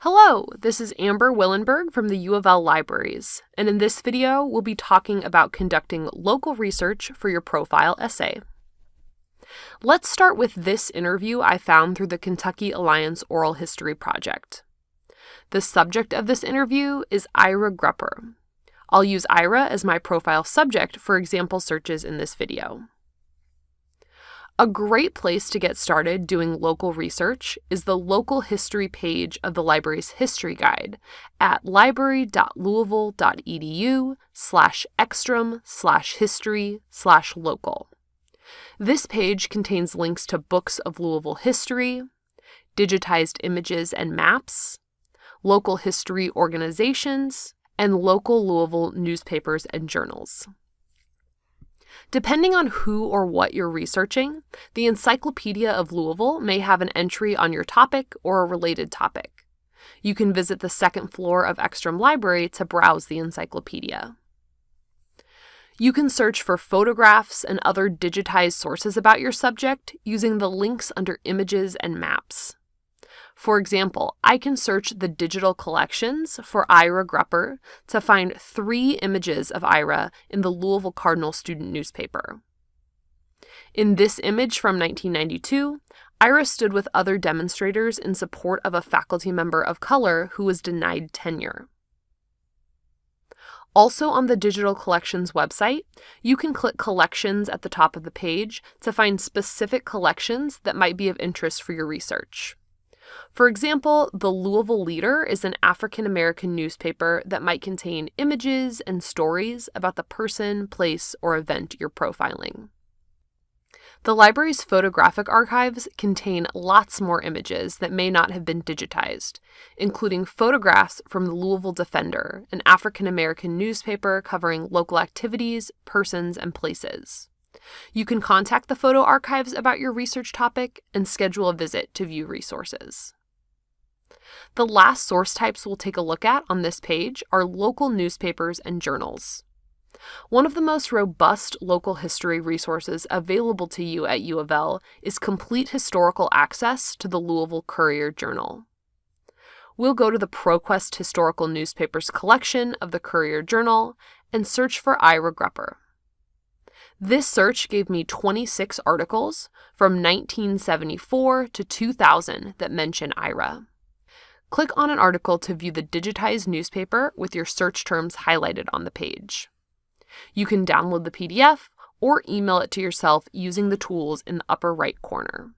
Hello, this is Amber Willenberg from the U of L Libraries, and in this video, we'll be talking about conducting local research for your profile essay. Let's start with this interview I found through the Kentucky Alliance Oral History Project. The subject of this interview is Ira Grupper. I'll use Ira as my profile subject for example searches in this video. A great place to get started doing local research is the local history page of the library's history guide at library.louisville.edu/extrum/history/local. This page contains links to books of Louisville history, digitized images and maps, local history organizations, and local Louisville newspapers and journals. Depending on who or what you're researching, the Encyclopedia of Louisville may have an entry on your topic or a related topic. You can visit the second floor of Ekstrom Library to browse the encyclopedia. You can search for photographs and other digitized sources about your subject using the links under Images and Maps. For example, I can search the digital collections for Ira Grupper to find 3 images of Ira in the Louisville Cardinal student newspaper. In this image from 1992, Ira stood with other demonstrators in support of a faculty member of color who was denied tenure. Also on the Digital Collections website, you can click Collections at the top of the page to find specific collections that might be of interest for your research. For example, the Louisville Leader is an African-American newspaper that might contain images and stories about the person, place, or event you're profiling. The library's photographic archives contain lots more images that may not have been digitized, including photographs from the Louisville Defender, an African-American newspaper covering local activities, persons, and places. You can contact the photo archives about your research topic and schedule a visit to view resources. The last source types we'll take a look at on this page are local newspapers and journals. One of the most robust local history resources available to you at U of L is complete historical access to the Louisville Courier Journal. We'll go to the ProQuest Historical Newspapers collection of the Courier Journal and search for Ira Grupper. This search gave me 26 articles from 1974 to 2000 that mention Ira. Click on an article to view the digitized newspaper with your search terms highlighted on the page. You can download the PDF or email it to yourself using the tools in the upper right corner.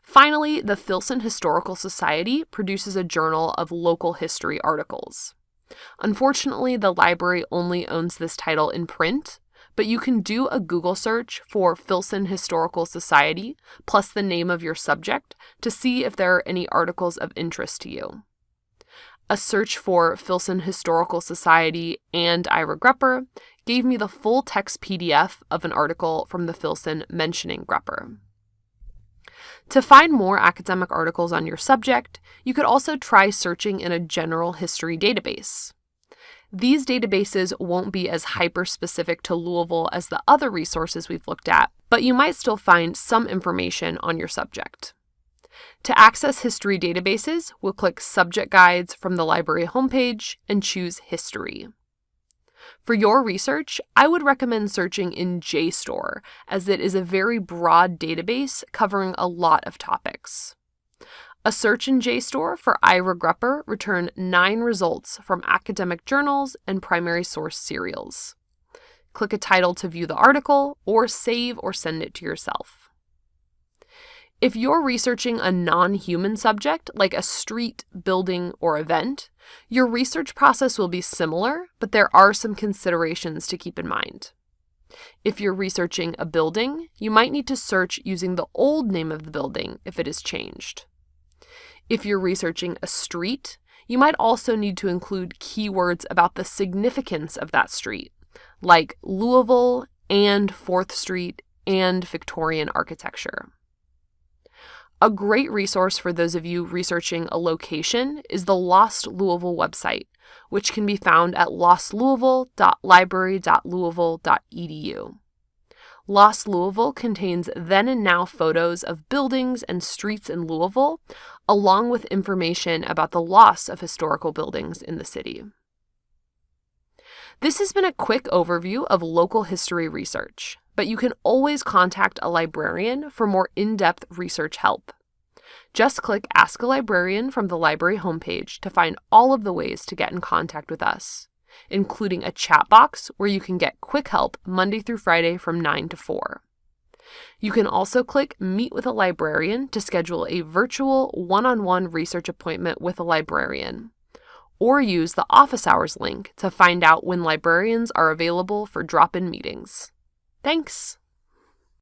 Finally, the Filson Historical Society produces a journal of local history articles. Unfortunately, the library only owns this title in print, but you can do a Google search for Filson Historical Society plus the name of your subject to see if there are any articles of interest to you. A search for Filson Historical Society and Ira Grupper gave me the full text PDF of an article from the Filson mentioning Grupper. To find more academic articles on your subject, you could also try searching in a general history database. These databases won't be as hyper-specific to Louisville as the other resources we've looked at, but you might still find some information on your subject. To access history databases, we'll click Subject Guides from the library homepage and choose History. For your research, I would recommend searching in JSTOR, as it is a very broad database covering a lot of topics. A search in JSTOR for Ira Grupper returned 9 results from academic journals and primary source serials. Click a title to view the article, or save or send it to yourself. If you're researching a non-human subject, like a street, building, or event, your research process will be similar, but there are some considerations to keep in mind. If you're researching a building, you might need to search using the old name of the building if it has changed. If you're researching a street, you might also need to include keywords about the significance of that street, like Louisville and 4th Street and Victorian architecture. A great resource for those of you researching a location is the Lost Louisville website, which can be found at lostlouisville.library.louisville.edu. Lost Louisville contains then and now photos of buildings and streets in Louisville, along with information about the loss of historical buildings in the city. This has been a quick overview of local history research, but you can always contact a librarian for more in-depth research help. Just click Ask a Librarian from the library homepage to find all of the ways to get in contact with us, including a chat box where you can get quick help Monday through Friday from 9 to 4. You can also click Meet with a Librarian to schedule a virtual one-on-one research appointment with a librarian, or use the office hours link to find out when librarians are available for drop-in meetings. Thanks!